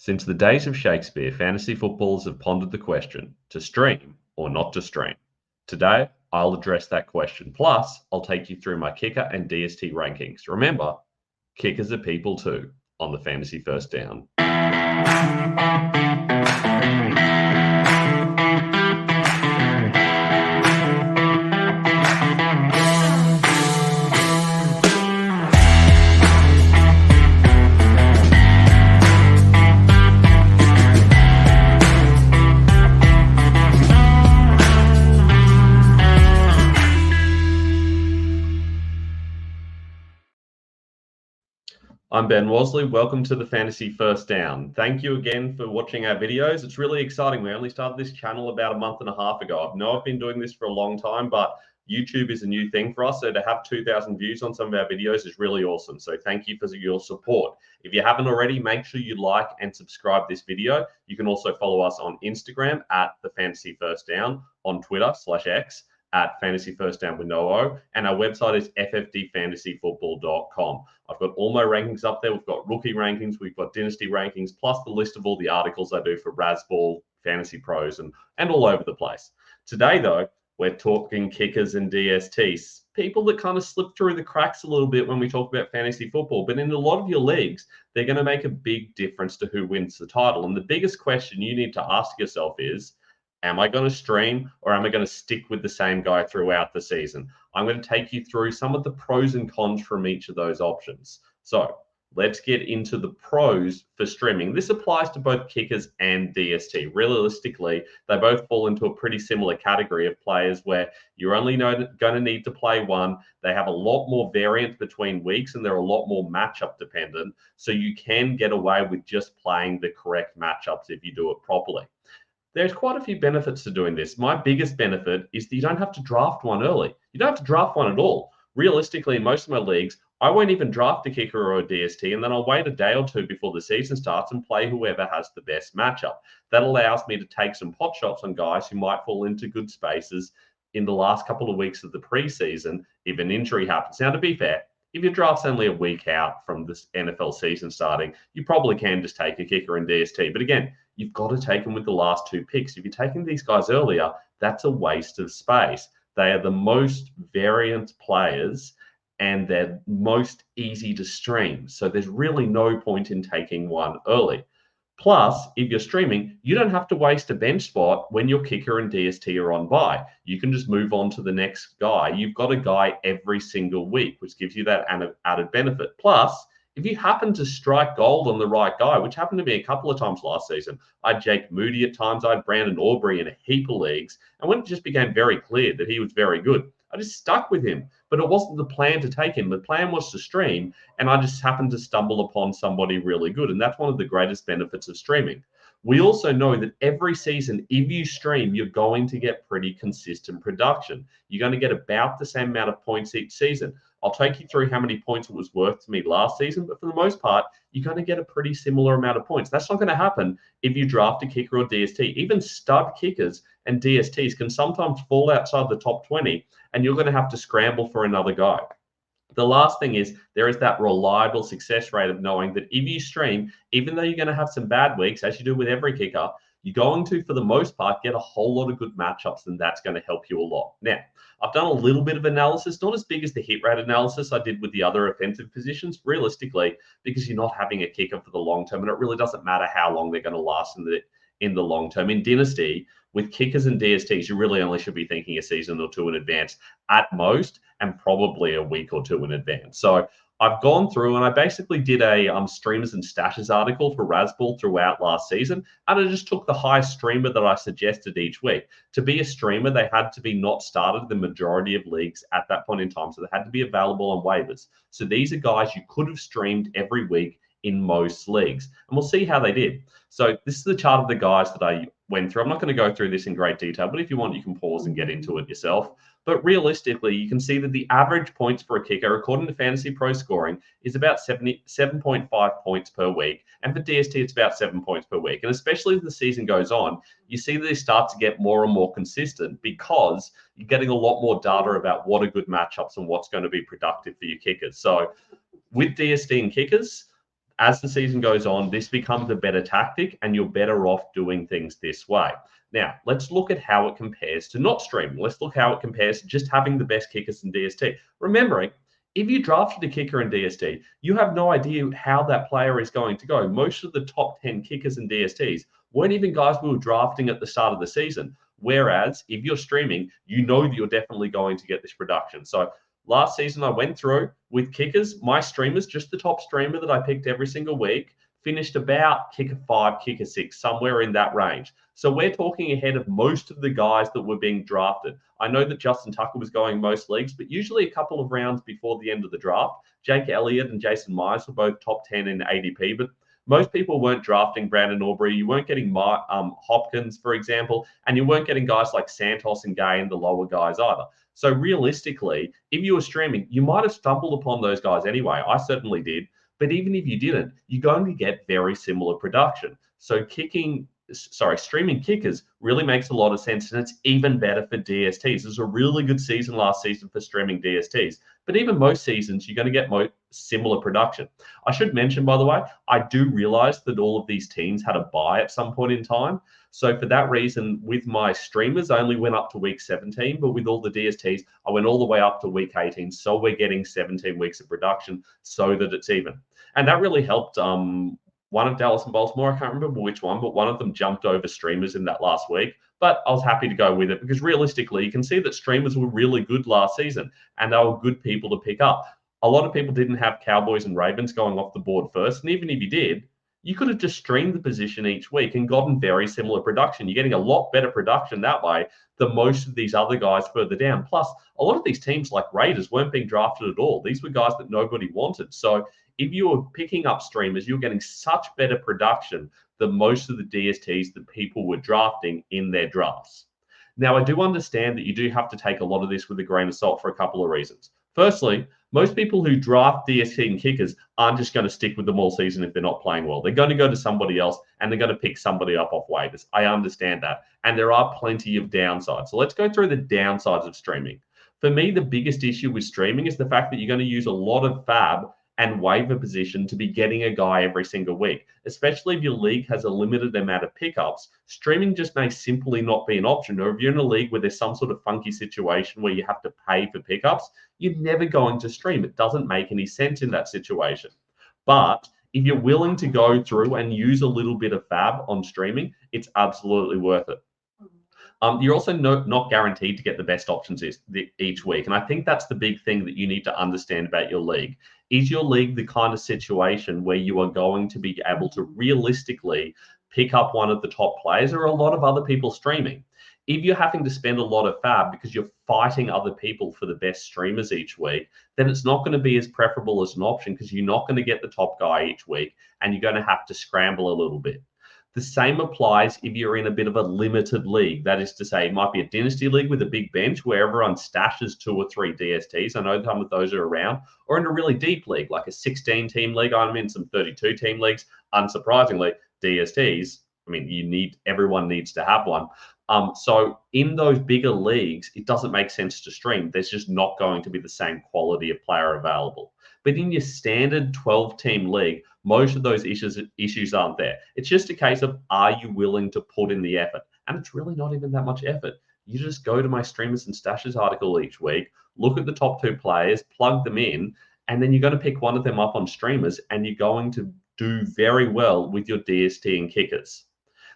Since the days of Shakespeare, fantasy footballers have pondered the question, to stream or not to stream. Today, I'll address that question. Plus, I'll take you through my kicker and DST rankings. Remember, kickers are people too on the Fantasy First Down. I'm Ben Wasley. Welcome to the Fantasy First Down. Thank you again for watching our videos. It's really exciting. We only started this channel about a month and a half ago. I know I've been doing this for a long time, but YouTube is a new thing for us. So to have 2,000 views on some of our videos is really awesome. So thank you for your support. If you haven't already, make sure you like and subscribe this video. You can also follow us on Instagram at the Fantasy First Down, on Twitter /X at Fantasy First Down with no O, and our website is ffdfantasyfootball.com. I've got all my rankings up there. We've got rookie rankings, we've got dynasty rankings, plus the list of all the articles I do for Razzball, Fantasy Pros, and all over the place. Today, though, we're talking kickers and DSTs, people that kind of slip through the cracks a little bit when we talk about fantasy football. But in a lot of your leagues, they're going to make a big difference to who wins the title. And the biggest question you need to ask yourself is, am I going to stream or am I going to stick with the same guy throughout the season? I'm going to take you through some of the pros and cons from each of those options. So let's get into the pros for streaming. This applies to both kickers and DST. Realistically, they both fall into a pretty similar category of players where you're only going to need to play one. They have a lot more variance between weeks and they're a lot more matchup dependent. So you can get away with just playing the correct matchups if you do it properly. There's quite a few benefits to doing this. My biggest benefit is that you don't have to draft one early. You don't have to draft one at all. Realistically, in most of my leagues, I won't even draft a kicker or a DST, and then I'll wait a day or two before the season starts and play whoever has the best matchup. That allows me to take some pot shots on guys who might fall into good spaces in the last couple of weeks of the preseason if an injury happens. Now, to be fair, if your draft's only a week out from this NFL season starting, you probably can just take a kicker and DST. But again, you've got to take them with the last two picks. If you're taking these guys earlier, that's a waste of space. They are the most variant players and they're most easy to stream. So there's really no point in taking one early. Plus, if you're streaming, you don't have to waste a bench spot when your kicker and DST are on bye. You can just move on to the next guy. You've got a guy every single week, which gives you that added benefit. Plus, if you happen to strike gold on the right guy, which happened to me a couple of times last season, I had Jake Moody at times, I had Brandon Aubrey in a heap of leagues, and when it just became very clear that he was very good, I just stuck with him. But it wasn't the plan to take him. The plan was to stream, and I just happened to stumble upon somebody really good, and that's one of the greatest benefits of streaming. We also know that every season, if you stream, you're going to get pretty consistent production. You're going to get about the same amount of points each season. I'll take you through how many points it was worth to me last season, but for the most part, you're going to get a pretty similar amount of points. That's not going to happen if you draft a kicker or DST. Even stud kickers and DSTs can sometimes fall outside the top 20, and you're going to have to scramble for another guy. The last thing is there is that reliable success rate of knowing that if you stream, even though you're going to have some bad weeks, as you do with every kicker, you're going to, for the most part, get a whole lot of good matchups, and that's going to help you a lot. Now, I've done a little bit of analysis, not as big as the hit rate analysis I did with the other offensive positions, realistically, because you're not having a kicker for the long term, and it really doesn't matter how long they're going to last in the long term. In Dynasty, with kickers and DSTs, you really only should be thinking a season or two in advance at most, and probably a week or two in advance. So I've gone through and I basically did a streamers and stashes article for Razzball throughout last season. And I just took the highest streamer that I suggested each week. To be a streamer, they had to be not started in the majority of leagues at that point in time. So they had to be available on waivers. So these are guys you could have streamed every week in most leagues. And we'll see how they did. So this is the chart of the guys that I went through. I'm not going to go through this in great detail, but if you want, you can pause and get into it yourself. But realistically, you can see that the average points for a kicker, according to Fantasy Pro Scoring, is about 7.5 points per week. And for DST, it's about 7 points per week. And especially as the season goes on, you see that they start to get more and more consistent because you're getting a lot more data about what are good matchups and what's going to be productive for your kickers. So with DST and kickers, as the season goes on, this becomes a better tactic and you're better off doing things this way. Now, let's look at how it compares to not streaming. Let's look how it compares to just having the best kickers in DST. Remembering, if you drafted a kicker in DST, you have no idea how that player is going to go. Most of the top 10 kickers in DSTs weren't even guys we were drafting at the start of the season. Whereas if you're streaming, you know that you're definitely going to get this production. So last season, I went through with kickers, my streamers, just the top streamer that I picked every single week, finished about kicker 5, kicker 6, somewhere in that range. So we're talking ahead of most of the guys that were being drafted. I know that Justin Tucker was going most leagues, but usually a couple of rounds before the end of the draft. Jake Elliott and Jason Myers were both top 10 in ADP, but most people weren't drafting Brandon Aubrey. You weren't getting Hopkins, for example, and you weren't getting guys like Santos and Gay and the lower guys either. So realistically, if you were streaming, you might have stumbled upon those guys anyway. I certainly did. But even if you didn't, you're going to get very similar production. So streaming kickers really makes a lot of sense, and it's even better for DSTs. It was a really good season last season for streaming DSTs, but even most seasons, you're going to get similar production. I should mention, by the way, I do realize that all of these teams had a bye at some point in time. So for that reason, with my streamers, I only went up to week 17, but with all the DSTs, I went all the way up to week 18. So we're getting 17 weeks of production so that it's even. And that really helped one of Dallas and Baltimore, I can't remember which one, but one of them jumped over streamers in that last week. But I was happy to go with it because realistically, you can see that streamers were really good last season and they were good people to pick up. A lot of people didn't have Cowboys and Ravens going off the board first. And even if you did, you could have just streamed the position each week and gotten very similar production. You're getting a lot better production that way than most of these other guys further down. Plus, a lot of these teams like Raiders weren't being drafted at all. These were guys that nobody wanted. So if you were picking up streamers, you're getting such better production than most of the DSTs that people were drafting in their drafts. Now, I do understand that you do have to take a lot of this with a grain of salt for a couple of reasons. Firstly, most people who draft DST and kickers aren't just going to stick with them all season if they're not playing well. They're going to go to somebody else and they're going to pick somebody up off waivers. I understand that. And there are plenty of downsides. So let's go through the downsides of streaming. For me, the biggest issue with streaming is the fact that you're going to use a lot of fab and waiver position to be getting a guy every single week, especially if your league has a limited amount of pickups. Streaming just may simply not be an option. Or if you're in a league where there's some sort of funky situation where you have to pay for pickups, you're never going to stream. It doesn't make any sense in that situation. But if you're willing to go through and use a little bit of fab on streaming, it's absolutely worth it. You're also not guaranteed to get the best options each week. And I think that's the big thing that you need to understand about your league. Is your league the kind of situation where you are going to be able to realistically pick up one of the top players or a lot of other people streaming? If you're having to spend a lot of fab because you're fighting other people for the best streamers each week, then it's not going to be as preferable as an option because you're not going to get the top guy each week and you're going to have to scramble a little bit. The same applies if you're in a bit of a limited league. That is to say, it might be a dynasty league with a big bench where everyone stashes 2 or 3 DSTs. I know some of those are around. Or in a really deep league, like a 16-team league. I'm in some 32-team leagues. Unsurprisingly, DSTs, I mean, everyone needs to have one. So in those bigger leagues, it doesn't make sense to stream. There's just not going to be the same quality of player available. But in your standard 12-team league, most of those issues aren't there. It's just a case of, are you willing to put in the effort? And it's really not even that much effort. You just go to my streamers and stashes article each week, look at the top 2 players, plug them in, and then you're going to pick one of them up on streamers, and you're going to do very well with your DST and kickers.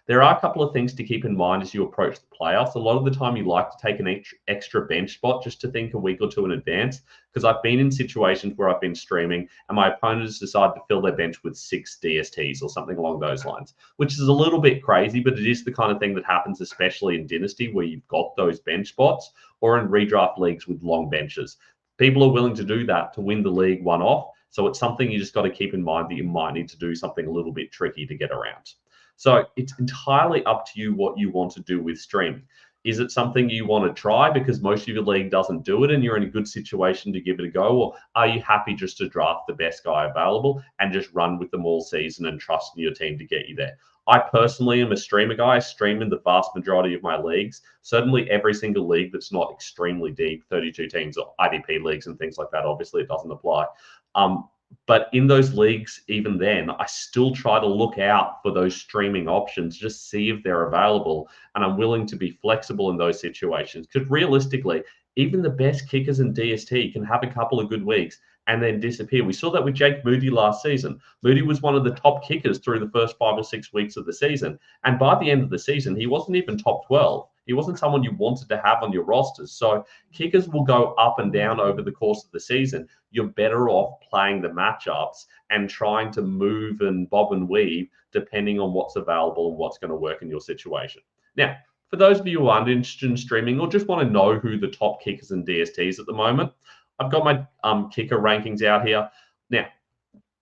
There are a couple of things to keep in mind as you approach the playoffs. A lot of the time you like to take an extra bench spot just to think a week or 2 in advance, because I've been in situations where I've been streaming and my opponent has decided to fill their bench with 6 DSTs or something along those lines, which is a little bit crazy, but it is the kind of thing that happens, especially in Dynasty where you've got those bench spots, or in redraft leagues with long benches. People are willing to do that to win the league one off. So it's something you just got to keep in mind that you might need to do something a little bit tricky to get around. So it's entirely up to you what you want to do with streaming. Is it something you want to try because most of your league doesn't do it and you're in a good situation to give it a go? Or are you happy just to draft the best guy available and just run with them all season and trust in your team to get you there? I personally am a streamer guy. I stream in the vast majority of my leagues. Certainly every single league that's not extremely deep, 32 teams or IDP leagues and things like that. Obviously, it doesn't apply. But in those leagues, even then, I still try to look out for those streaming options, just see if they're available. And I'm willing to be flexible in those situations because realistically, even the best kickers in DST can have a couple of good weeks and then disappear. We saw that with Jake Moody last season. Moody was one of the top kickers through the first 5 or 6 weeks of the season. And by the end of the season, he wasn't even top 12. He wasn't someone you wanted to have on your rosters. So kickers will go up and down over the course of the season. You're better off playing the matchups and trying to move and bob and weave depending on what's available and what's going to work in your situation. Now, for those of you who aren't interested in streaming or just want to know who the top kickers and DSTs at the moment, I've got my kicker rankings out here. Now,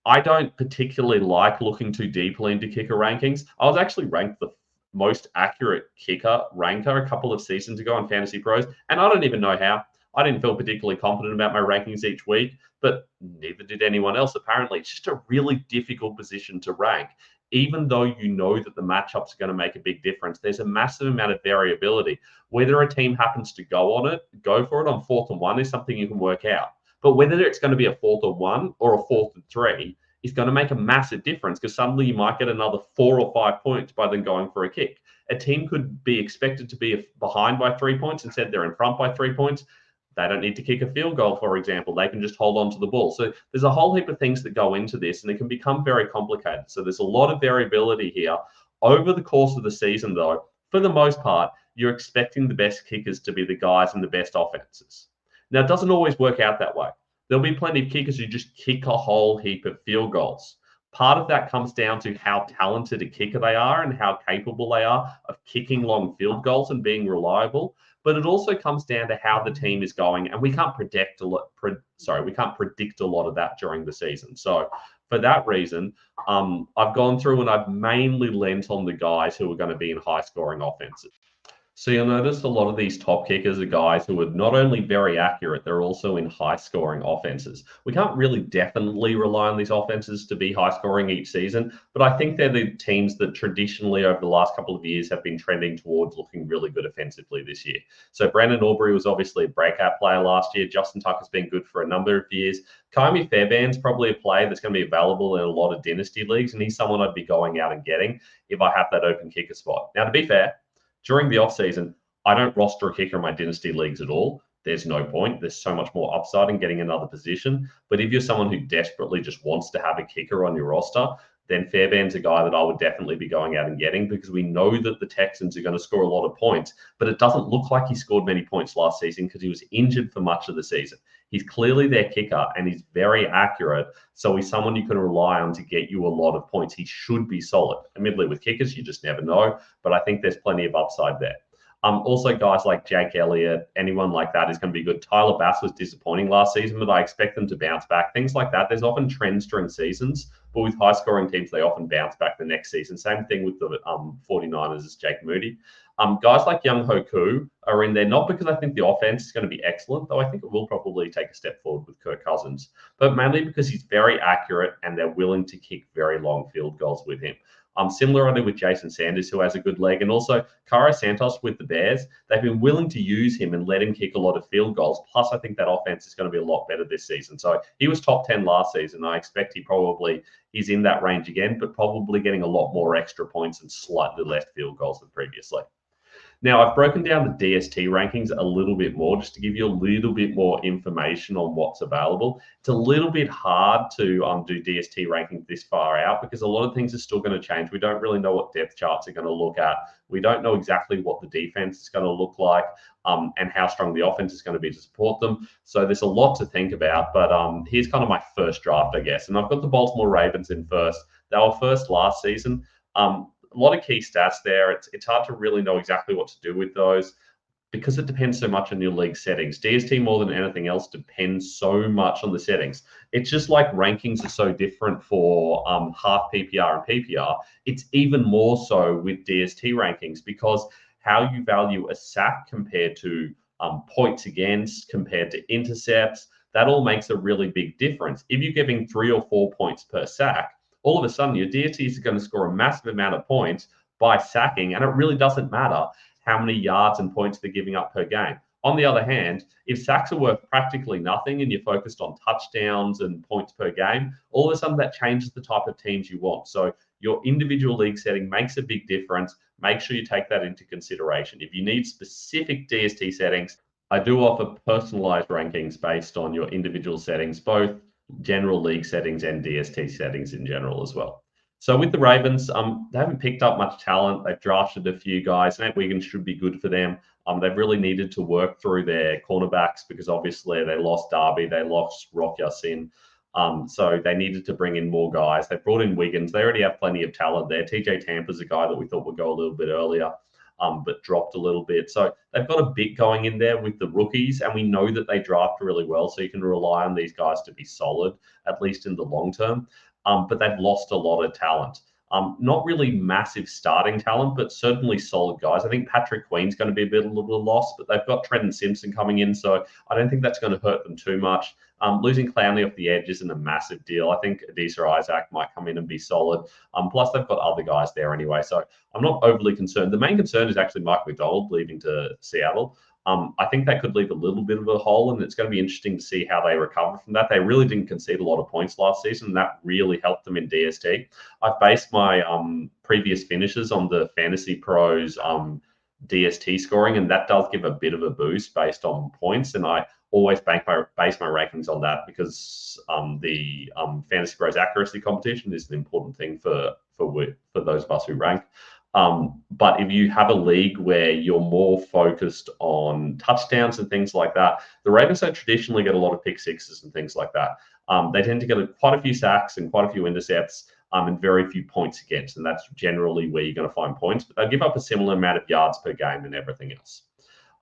I don't particularly like looking too deeply into kicker rankings. I was actually ranked the most accurate kicker ranker a couple of seasons ago on Fantasy Pros, and I don't even know how. I didn't feel particularly confident about my rankings each week, but neither did anyone else. Apparently, it's just a really difficult position to rank. Even though you know that the matchups are going to make a big difference, there's a massive amount of variability. Whether a team happens to go for it on 4th and 1 is something you can work out. But whether it's going to be a 4th and 1 or a 4th and 3 is going to make a massive difference because suddenly you might get another 4 or 5 points by then going for a kick. A team could be expected to be behind by 3 points. Instead, they're in front by 3 points. They don't need to kick a field goal, for example. They can just hold on to the ball. So there's a whole heap of things that go into this, and it can become very complicated. So there's a lot of variability here. Over the course of the season, though, for the most part, you're expecting the best kickers to be the guys in the best offenses. Now, it doesn't always work out that way. There'll be plenty of kickers who just kick a whole heap of field goals. Part of that comes down to how talented a kicker they are and how capable they are of kicking long field goals and being reliable. But it also comes down to how the team is going, and we can't predict a lot of that during the season. So for that reason, I've gone through and I've mainly lent on the guys who are going to be in high-scoring offenses. So you'll notice a lot of these top kickers are guys who are not only very accurate, they're also in high-scoring offenses. We can't really definitely rely on these offenses to be high-scoring each season, but I think they're the teams that traditionally over the last couple of years have been trending towards looking really good offensively this year. So Brandon Aubrey was obviously a breakout player last year. Justin Tucker's been good for a number of years. Kami Fairbairn's probably a player that's going to be available in a lot of dynasty leagues, and he's someone I'd be going out and getting if I have that open kicker spot. Now, to be fair, during the offseason, I don't roster a kicker in my dynasty leagues at all. There's no point. There's so much more upside in getting another position. But if you're someone who desperately just wants to have a kicker on your roster, then Fairbairn's a guy that I would definitely be going out and getting because we know that the Texans are going to score a lot of points, but it doesn't look like he scored many points last season because he was injured for much of the season. He's clearly their kicker and he's very accurate. So he's someone you can rely on to get you a lot of points. He should be solid. Admittedly, with kickers, you just never know, but I think there's plenty of upside there. Also, guys like Jake Elliott, anyone like that is going to be good. Tyler Bass was disappointing last season, but I expect them to bounce back. Things like that. There's often trends during seasons, but with high-scoring teams, they often bounce back the next season. Same thing with the 49ers as Jake Moody. Guys like Young Hoku are in there, not because I think the offense is going to be excellent, though I think it will probably take a step forward with Kirk Cousins, but mainly because he's very accurate and they're willing to kick very long field goals with him. Similarly with Jason Sanders, who has a good leg, and also Cairo Santos with the Bears, they've been willing to use him and let him kick a lot of field goals. Plus, I think that offense is going to be a lot better this season. So he was top 10 last season. I expect he probably is in that range again, but probably getting a lot more extra points and slightly less field goals than previously. Now, I've broken down the DST rankings a little bit more just to give you a little bit more information on what's available. It's a little bit hard to do DST rankings this far out because a lot of things are still going to change. We don't really know what depth charts are going to look at. We don't know exactly what the defense is going to look like and how strong the offense is going to be to support them. So there's a lot to think about, but here's kind of my first draft, I guess. And I've got the Baltimore Ravens in first. They were first last season. A lot of key stats there. It's hard to really know exactly what to do with those because it depends so much on your league settings. DST more than anything else depends so much on the settings. It's just like rankings are so different for half PPR and PPR. It's even more so with DST rankings because how you value a sack compared to points against, compared to intercepts, that all makes a really big difference. If you're giving 3 or 4 points per sack, all of a sudden your DSTs are going to score a massive amount of points by sacking, and it really doesn't matter how many yards and points they're giving up per game. On the other hand, if sacks are worth practically nothing and you're focused on touchdowns and points per game, all of a sudden that changes the type of teams you want. So your individual league setting makes a big difference. Make sure you take that into consideration. If you need specific DST settings, I do offer personalized rankings based on your individual settings, both general league settings and DST settings in general as well. So with the Ravens, they haven't picked up much talent. They've drafted a few guys. Nate Wiggins should be good for them. They've really needed to work through their cornerbacks because obviously they lost Darby, they lost Rock Yassin. So they needed to bring in more guys. They brought in Wiggins. They already have plenty of talent there. TJ Tampa's a guy that we thought would go a little bit earlier, but dropped a little bit. So they've got a bit going in there with the rookies, and we know that they draft really well. So you can rely on these guys to be solid, at least in the long term. But they've lost a lot of talent. Not really massive starting talent, but certainly solid guys. I think Patrick Queen's going to be a little lost, but they've got Trenton Simpson coming in, so I don't think that's going to hurt them too much. Losing Clowney off the edge isn't a massive deal. I think Adisa Isaac might come in and be solid. Plus, they've got other guys there anyway, so I'm not overly concerned. The main concern is actually Mike McDonald leaving to Seattle. I think that could leave a little bit of a hole, and it's going to be interesting to see how they recover from that. They really didn't concede a lot of points last season, and that really helped them in DST. I've based my previous finishes on the Fantasy Pros DST scoring, and that does give a bit of a boost based on points. And I always base my rankings on that because the Fantasy Pros accuracy competition is an important thing for those of us who rank. But if you have a league where you're more focused on touchdowns and things like that, the Ravens don't traditionally get a lot of pick sixes and things like that. They tend to get quite a few sacks and quite a few intercepts and very few points against, and that's generally where you're going to find points. But they give up a similar amount of yards per game and everything else.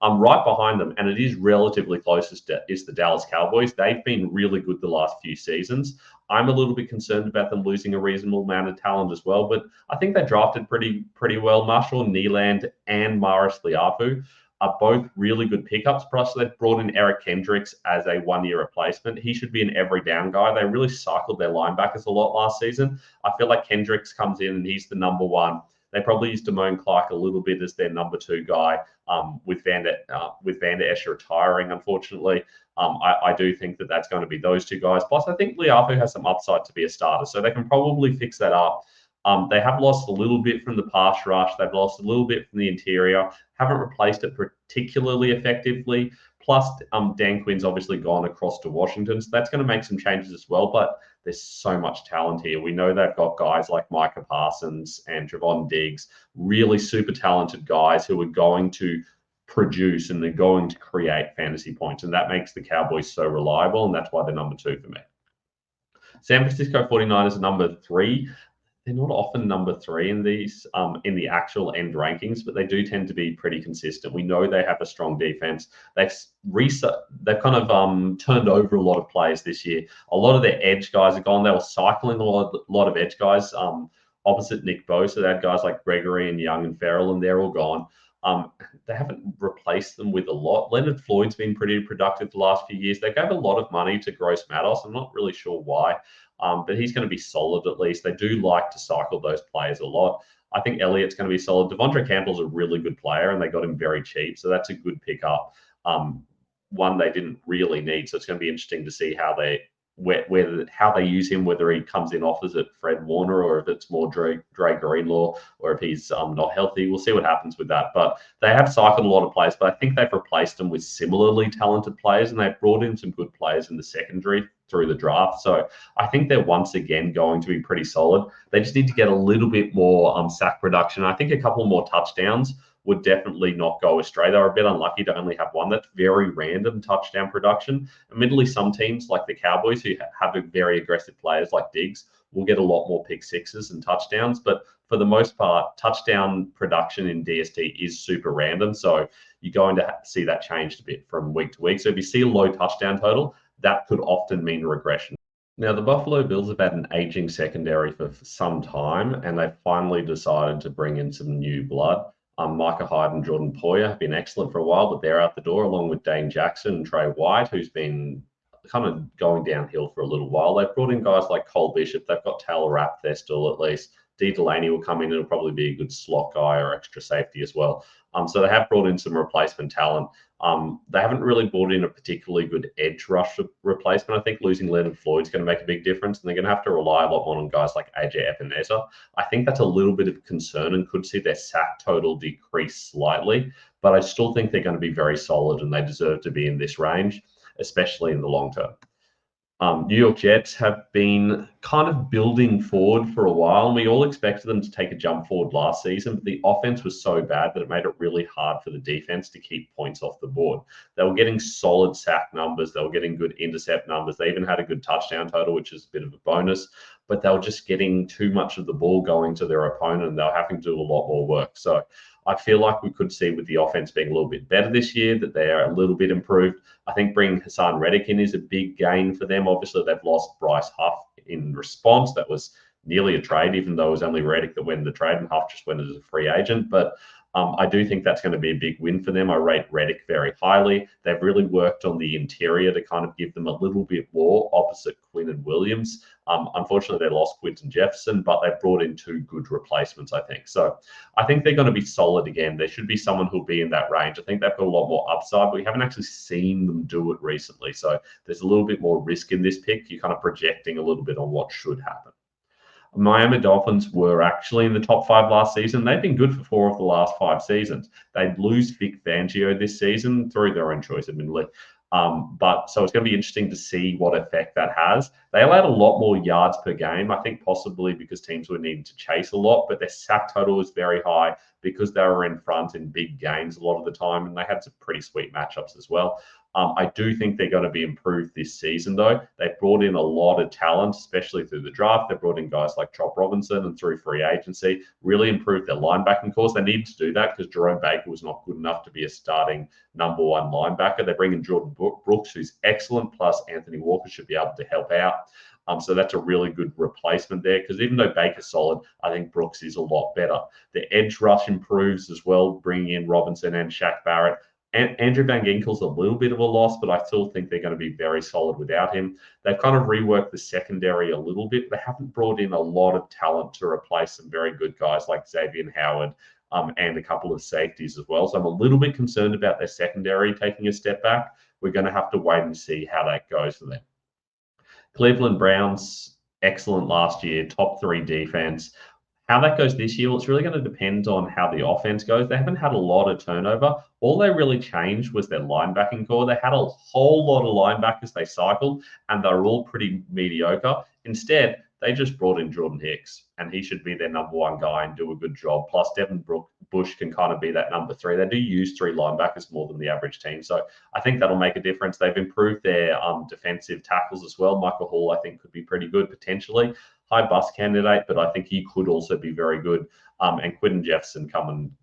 Right behind them, and it is relatively closest, is the Dallas Cowboys. They've been really good the last few seasons. I'm a little bit concerned about them losing a reasonable amount of talent as well, but I think they drafted pretty well. Marshall Nealand and Maris Liafu are both really good pickups. Plus, they've brought in Eric Kendricks as a one-year replacement. He should be an every down guy. They really cycled their linebackers a lot last season. I feel like Kendricks comes in and he's the number one. They probably used Damone Clark a little bit as their number two guy with Van Der Esch retiring, unfortunately. I do think that that's going to be those two guys. Plus, I think Liafu has some upside to be a starter, so they can probably fix that up. They have lost a little bit from the pass rush. They've lost a little bit from the interior. Haven't replaced it particularly effectively. Plus, Dan Quinn's obviously gone across to Washington, so that's going to make some changes as well. But there's so much talent here. We know they've got guys like Micah Parsons and Javon Diggs, really super talented guys who are going to produce and they're going to create fantasy points. And that makes the Cowboys so reliable, and that's why they're number two for me. San Francisco 49ers are number three. They're not often number three in these in the actual end rankings, but they do tend to be pretty consistent. We know they have a strong defense. They've kind of turned over a lot of players this year. A lot of their edge guys are gone. They were cycling a lot of edge guys opposite Nick Bosa. They had guys like Gregory and Young and Farrell, and they're all gone. They haven't replaced them with a lot. Leonard Floyd's been pretty productive the last few years. They gave a lot of money to Gross Matos. I'm not really sure why. But he's going to be solid at least. They do like to cycle those players a lot. I think Elliott's going to be solid. Devondre Campbell's a really good player, and they got him very cheap, so that's a good pickup. One they didn't really need, so it's going to be interesting to see how they use him, whether he comes in offers at Fred Warner or if it's more Dre Greenlaw or if he's not healthy. We'll see what happens with that. But they have cycled a lot of players, but I think they've replaced them with similarly talented players, and they've brought in some good players in the secondary through the draft. So I think they're once again going to be pretty solid. They just need to get a little bit more sack production. I think a couple more touchdowns would definitely not go astray. They were a bit unlucky to only have one. That's very random touchdown production. Admittedly, some teams like the Cowboys, who have very aggressive players like Diggs, will get a lot more pick sixes and touchdowns. But for the most part, touchdown production in DST is super random. So you're going to see that changed a bit from week to week. So if you see a low touchdown total, that could often mean regression. Now, the Buffalo Bills have had an aging secondary for some time, and they've finally decided to bring in some new blood. Micah Hyde and Jordan Poyer have been excellent for a while, but they're out the door, along with Dane Jackson and Trey White, who's been kind of going downhill for a little while. They've brought in guys like Cole Bishop. They've got Taylor Rapp there still, at least. D. Delaney will come in and it'll probably be a good slot guy or extra safety as well. So they have brought in some replacement talent. They haven't really brought in a particularly good edge rush replacement. I think losing Leonard Floyd's going to make a big difference, and they're going to have to rely a lot more on guys like AJ Epinesa. I think that's a little bit of concern and could see their sack total decrease slightly, but I still think they're going to be very solid and they deserve to be in this range, especially in the long term. New York Jets have been kind of building forward for a while, and we all expected them to take a jump forward last season, but the offense was so bad that it made it really hard for the defense to keep points off the board. They were getting solid sack numbers. They were getting good intercept numbers. They even had a good touchdown total, which is a bit of a bonus, but they were just getting too much of the ball going to their opponent, and they were having to do a lot more work. So I feel like we could see with the offense being a little bit better this year that they are a little bit improved. I think bringing Hassan Reddick in is a big gain for them. Obviously, they've lost Bryce Huff in response. That was nearly a trade, even though it was only Reddick that went the trade and Huff just went as a free agent. But I do think that's going to be a big win for them. I rate Reddick very highly. They've really worked on the interior to kind of give them a little bit more opposite Quinn and Williams. Unfortunately, they lost Quinton Jefferson, but they've brought in two good replacements, I think. So I think they're going to be solid again. There should be someone who'll be in that range. I think they've got a lot more upside, but we haven't actually seen them do it recently. So there's a little bit more risk in this pick. You're kind of projecting a little bit on what should happen. Miami Dolphins were actually in the top 5 last season. They've been good for 4 of the last 5 seasons. They'd lose Vic Fangio this season through their own choice, admittedly. But so it's going to be interesting to see what effect that has. They allowed a lot more yards per game, I think possibly because teams were needing to chase a lot, but their sack total was very high because they were in front in big games a lot of the time, and they had some pretty sweet matchups as well. I do think they're going to be improved this season, though. They've brought in a lot of talent, especially through the draft. They've brought in guys like Chop Robinson and through free agency, really improved their linebacking course. They needed to do that because Jerome Baker was not good enough to be a starting number 1 linebacker. They bring in Jordan Brooks, who's excellent, plus Anthony Walker should be able to help out. So that's a really good replacement there because even though Baker's solid, I think Brooks is a lot better. The edge rush improves as well, bringing in Robinson and Shaq Barrett. And Andrew Van Ginkel's a little bit of a loss, but I still think they're going to be very solid without him. They've kind of reworked the secondary a little bit. They haven't brought in a lot of talent to replace some very good guys like Xavier Howard and a couple of safeties as well. So I'm a little bit concerned about their secondary taking a step back. We're going to have to wait and see how that goes for them. Cleveland Browns, excellent last year, top 3 defense. How that goes this year, well, it's really going to depend on how the offense goes. They haven't had a lot of turnover. All they really changed was their linebacking core. They had a whole lot of linebackers they cycled, and they're all pretty mediocre. Instead, they just brought in Jordan Hicks, and he should be their number 1 guy and do a good job. Plus, Devin Bush can kind of be that number 3. They do use 3 linebackers more than the average team, so I think that'll make a difference. They've improved their defensive tackles as well. Michael Hall, I think, could be pretty good potentially. High bust candidate, but I think he could also be very good. And Quinton Jefferson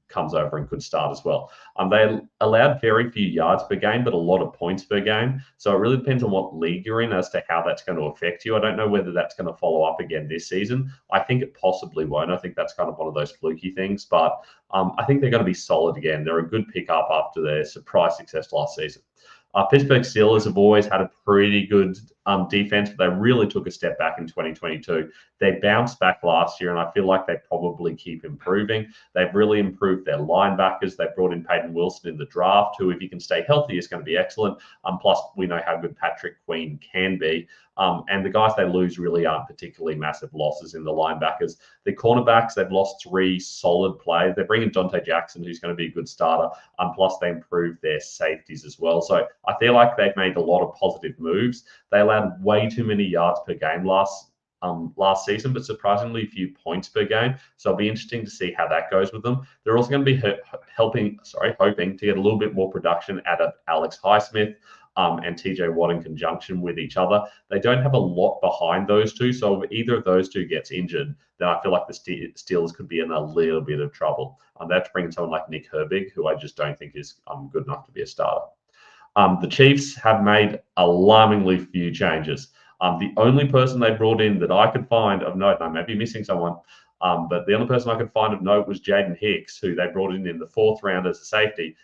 comes over and could start as well. They allowed very few yards per game, but a lot of points per game. So it really depends on what league you're in as to how that's going to affect you. I don't know whether that's going to follow up again this season. I think it possibly won't. I think that's kind of one of those fluky things, but I think they're going to be solid again. They're a good pickup after their surprise success last season. Pittsburgh Steelers have always had a pretty good defense, but they really took a step back in 2022. They bounced back last year, and I feel like they probably keep improving. They've really improved their linebackers. They brought in Peyton Wilson in the draft, who, if he can stay healthy, is going to be excellent. Plus, we know how good Patrick Queen can be. And the guys they lose really aren't particularly massive losses in the linebackers. The cornerbacks, they've lost 3 solid players. They bring in Dante Jackson, who's going to be a good starter. Plus, they improved their safeties as well. So I feel like they've made a lot of positive moves. They allowed way too many yards per game last season, but surprisingly few points per game. So it'll be interesting to see how that goes with them. They're also going to be hoping to get a little bit more production out of Alex Highsmith and TJ Watt in conjunction with each other. They don't have a lot behind those two, so if either of those two gets injured, then I feel like the Steelers could be in a little bit of trouble. They have to bring in someone like Nick Herbig, who I just don't think is good enough to be a starter. The Chiefs have made alarmingly few changes. The only person they brought in that I could find of note, I may be missing someone, but the only person I could find of note was Jaden Hicks, who they brought in the 4th round as a safety.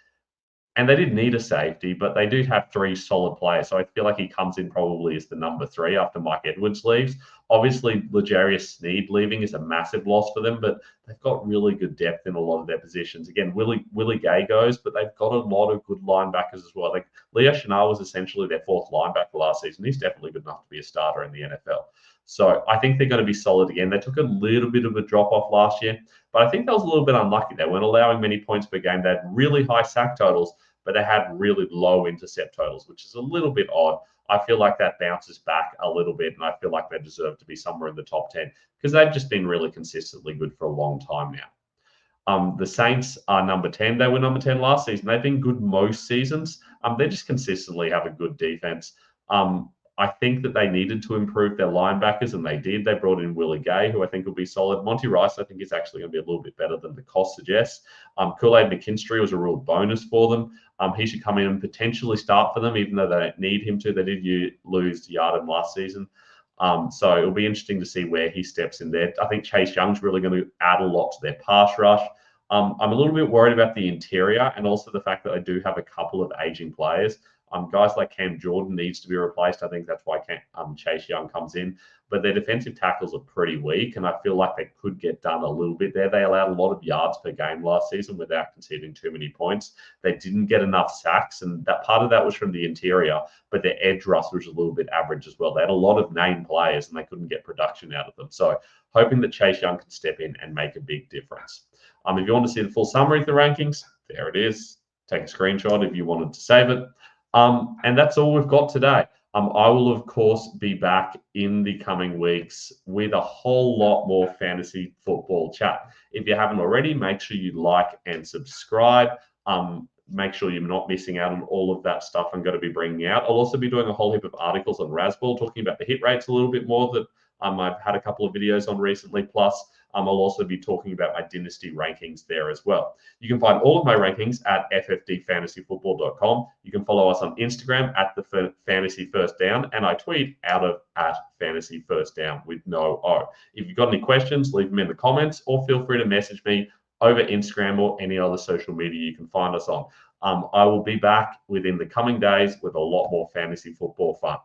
And they didn't need a safety, but they do have 3 solid players. So I feel like he comes in probably as the number 3 after Mike Edwards leaves. Obviously, L'Jarius Sneed leaving is a massive loss for them, but they've got really good depth in a lot of their positions. Again, Willie Gay goes, but they've got a lot of good linebackers as well. Like Leo Chenal was essentially their 4th linebacker last season. He's definitely good enough to be a starter in the NFL. So I think they're going to be solid again. They took a little bit of a drop off last year, but I think that was a little bit unlucky. They weren't allowing many points per game. They had really high sack totals, but they had really low intercept totals, which is a little bit odd. I feel like that bounces back a little bit, and I feel like they deserve to be somewhere in the top 10 because they've just been really consistently good for a long time now. The Saints are number 10. They were number 10 last season. They've been good most seasons. They just consistently have a good defense. I think that they needed to improve their linebackers, and they did. They brought in Willie Gay, who I think will be solid. Monty Rice, I think, is actually going to be a little bit better than the cost suggests. Kool-Aid McKinstry was a real bonus for them. He should come in and potentially start for them, even though they don't need him to. They did lose Yardem last season. So it'll be interesting to see where he steps in there. I think Chase Young's really going to add a lot to their pass rush. I'm a little bit worried about the interior and also the fact that I do have a couple of aging players. Guys like Cam Jordan needs to be replaced. I think that's why Chase Young comes in. But their defensive tackles are pretty weak, and I feel like they could get done a little bit there. They allowed a lot of yards per game last season without conceding too many points. They didn't get enough sacks, and that part of that was from the interior, but their edge rush was a little bit average as well. They had a lot of name players, and they couldn't get production out of them. So hoping that Chase Young can step in and make a big difference. If you want to see the full summary of the rankings, there it is. Take a screenshot if you wanted to save it. And that's all we've got today. I will, of course, be back in the coming weeks with a whole lot more fantasy football chat. If you haven't already, make sure you like and subscribe. Make sure you're not missing out on all of that stuff I'm going to be bringing out. I'll also be doing a whole heap of articles on Razzball, talking about the hit rates a little bit more that I've had a couple of videos on recently. Plus, I'll also be talking about my dynasty rankings there as well. You can find all of my rankings at ffdfantasyfootball.com. You can follow us on Instagram at the Fantasy First Down, and I tweet out of at Fantasy First Down with no O. If you've got any questions, leave them in the comments, or feel free to message me over Instagram or any other social media you can find us on. I will be back within the coming days with a lot more fantasy football fun.